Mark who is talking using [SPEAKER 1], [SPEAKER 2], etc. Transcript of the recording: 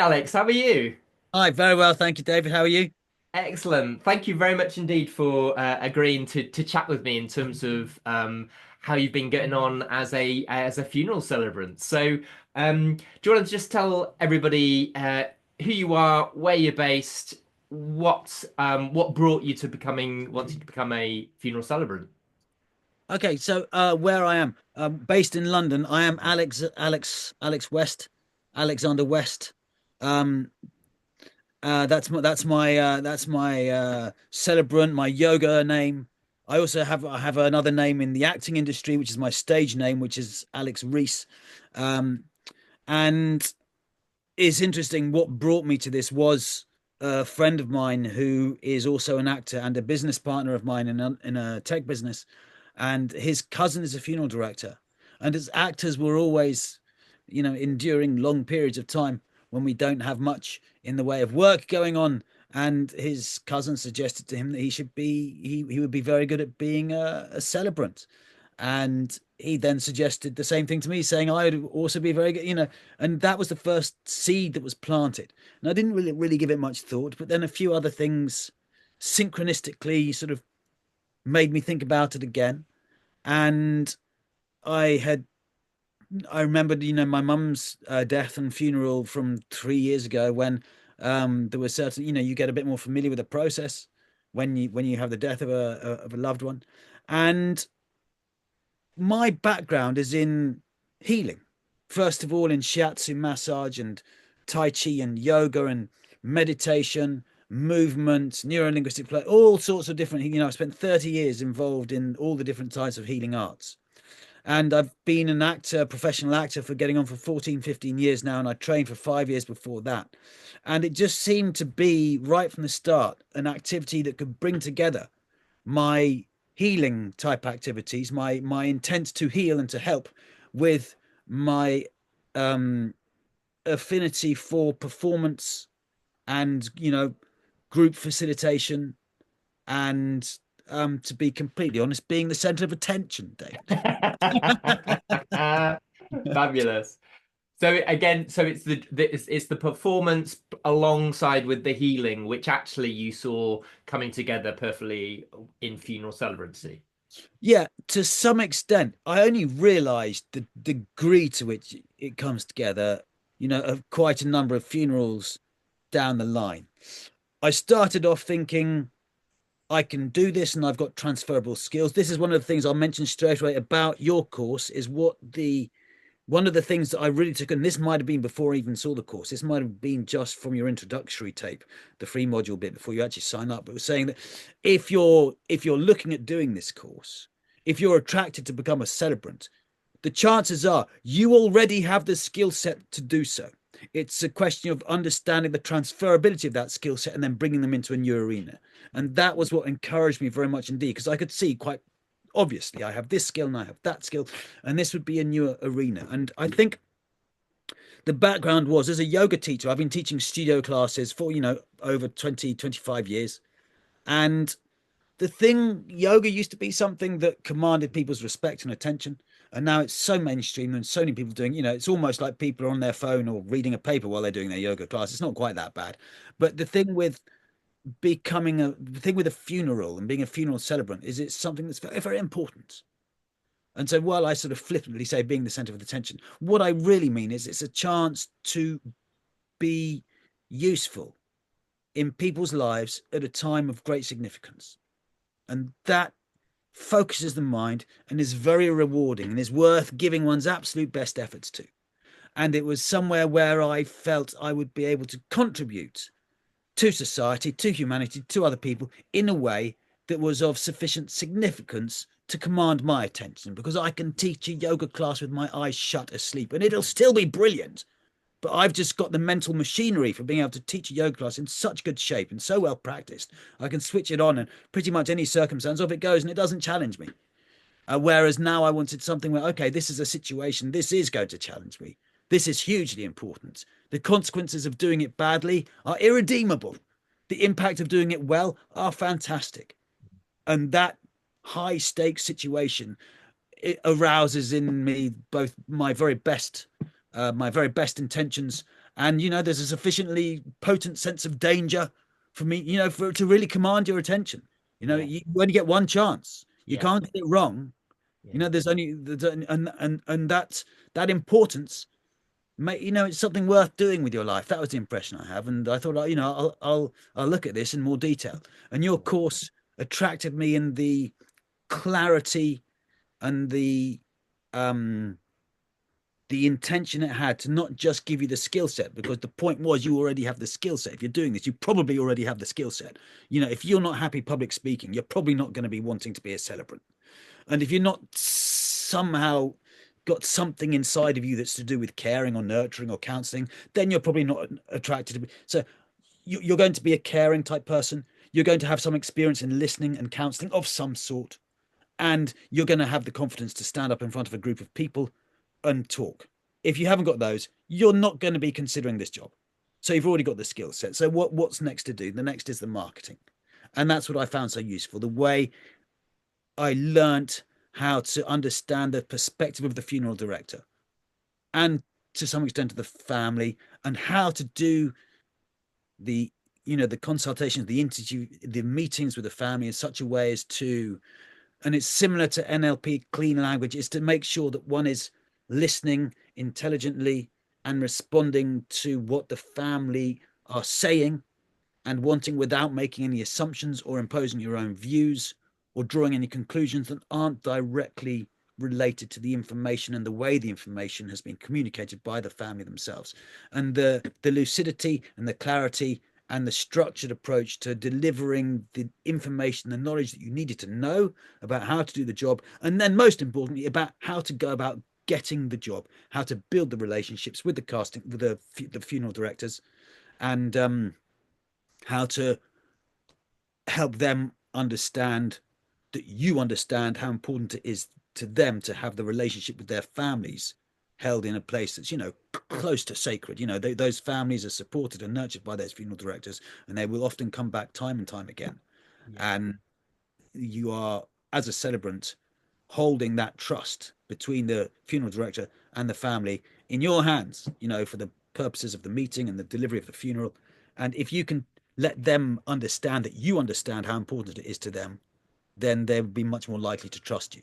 [SPEAKER 1] Alex, how are you?
[SPEAKER 2] Hi, very well, thank you, David. How are you?
[SPEAKER 1] Excellent. Thank you very much indeed for agreeing to chat with me in terms of how you've been getting on as a funeral celebrant. Do you want to just tell everybody who you are, where you're based, what brought you to becoming wanting to become a funeral celebrant?
[SPEAKER 2] Okay, so where I am, based in London, I am Alex West, Alexander West. Um, that's my celebrant, my yoga name. I have another name in the acting industry, which is my stage name, which is Alex Reese. Um, and it's interesting. What brought me to this was a friend of mine who is also an actor and a business partner of mine in a tech business, and his cousin is a funeral director. And as actors, we're always, enduring long periods of time when we don't have much in the way of work going on. And his cousin suggested to him that he would be very good at being a celebrant. And he then suggested the same thing to me, saying I would also be very good, and that was the first seed that was planted. And I didn't really give it much thought, but then a few other things synchronistically sort of made me think about it again. And I had I remembered, my mum's death and funeral from 3 years ago, when there was certain, you get a bit more familiar with the process when you have the death of a loved one. And my background is in healing. First of all, in shiatsu massage and tai chi and yoga and meditation, movement, neurolinguistic play, all sorts of different, I spent 30 years involved in all the different types of healing arts. And I've been an actor, professional actor, for getting on for 14, 15 years now. And I trained for 5 years before that. And it just seemed to be right from the start an activity that could bring together my healing type activities, my intent to heal and to help, with my um affinity for performance and group facilitation, and to be completely honest, being the center of attention, David.
[SPEAKER 1] Fabulous. So again, so it's the performance alongside with the healing, which actually you saw coming together perfectly in funeral celebrancy.
[SPEAKER 2] Yeah, to some extent. I only realized the degree to which it comes together, of quite a number of funerals down the line. I started off thinking I can do this and I've got transferable skills. This is one of the things I'll mention straight away about your course, is what the one of the things that I really took, and this might have been before I even saw the course. This might have been just from your introductory tape, the free module bit before you actually sign up. But it was saying that if you're looking at doing this course, if you're attracted to become a celebrant, the chances are you already have the skill set to do so. It's a question of understanding the transferability of that skill set and then bringing them into a new arena. And that was what encouraged me very much indeed, because I could see quite obviously I have this skill and I have that skill, and this would be a new arena. And I think the background was, as a yoga teacher, I've been teaching studio classes for, over 20, 25 years. And the thing, yoga used to be something that commanded people's respect and attention. And now it's so mainstream and so many people doing, it's almost like people are on their phone or reading a paper while they're doing their yoga class. It's not quite that bad. But the thing with a funeral and being a funeral celebrant is it's something that's very, very important. And so while I sort of flippantly say being the center of attention, what I really mean is it's a chance to be useful in people's lives at a time of great significance. And that focuses the mind and is very rewarding and is worth giving one's absolute best efforts to. And it was somewhere where I felt I would be able to contribute to society, to humanity, to other people in a way that was of sufficient significance to command my attention, because I can teach a yoga class with my eyes shut asleep and it'll still be brilliant. But I've just got the mental machinery for being able to teach a yoga class in such good shape and so well practiced. I can switch it on and pretty much any circumstance off it goes, and it doesn't challenge me. Whereas now I wanted something where, okay, this is a situation, this is going to challenge me. This is hugely important. The consequences of doing it badly are irredeemable. The impact of doing it well are fantastic. And that high stakes situation, it arouses in me both my very best intentions And there's a sufficiently potent sense of danger for me, for it to really command your attention.
[SPEAKER 1] Yeah,
[SPEAKER 2] You only get one chance. You
[SPEAKER 1] yeah,
[SPEAKER 2] can't get it wrong.
[SPEAKER 1] yeah,
[SPEAKER 2] And that importance, it's something worth doing with your life. That was the impression I have, and I thought, I'll look at this in more detail. And your
[SPEAKER 1] yeah,
[SPEAKER 2] course attracted me in the clarity and um the intention it had to not just give you the skill set, because the point was you already have the skill set. If you're doing this, you probably already have the skill set. If you're not happy public speaking, you're probably not going to be wanting to be a celebrant. And if you're not somehow got something inside of you that's to do with caring or nurturing or counseling, then you're probably not attracted to be. So you're going to be a caring type person. You're going to have some experience in listening and counseling of some sort. And you're going to have the confidence to stand up in front of a group of people and talk. If you haven't got those, you're not going to be considering this job. So you've already got the skill set. So what's next to do? The next is the marketing. And that's what I found so useful. The way I learnt how to understand the perspective of the funeral director and to some extent of the family, and how to do the the consultations, the interview, the meetings with the family in such a way as to, and it's similar to NLP clean language, is to make sure that one is listening intelligently and responding to what the family are saying and wanting, without making any assumptions or imposing your own views or drawing any conclusions that aren't directly related to the information and the way the information has been communicated by the family themselves. And the lucidity and the clarity and the structured approach to delivering the information, the knowledge that you needed to know about how to do the job, and then most importantly about how to go about getting the job, how to build the relationships with the casting, with the funeral directors, and how to help them understand that you understand how important it is to them to have the relationship with their families held in a place that's close to sacred. Those families are supported and nurtured by those funeral directors, and they will often come back time and time again.
[SPEAKER 1] yeah,
[SPEAKER 2] And you are, as a celebrant, holding that trust between the funeral director and the family in your hands, for the purposes of the meeting and the delivery of the funeral. And if you can let them understand that you understand how important it is to them, then they'll be much more likely to trust you.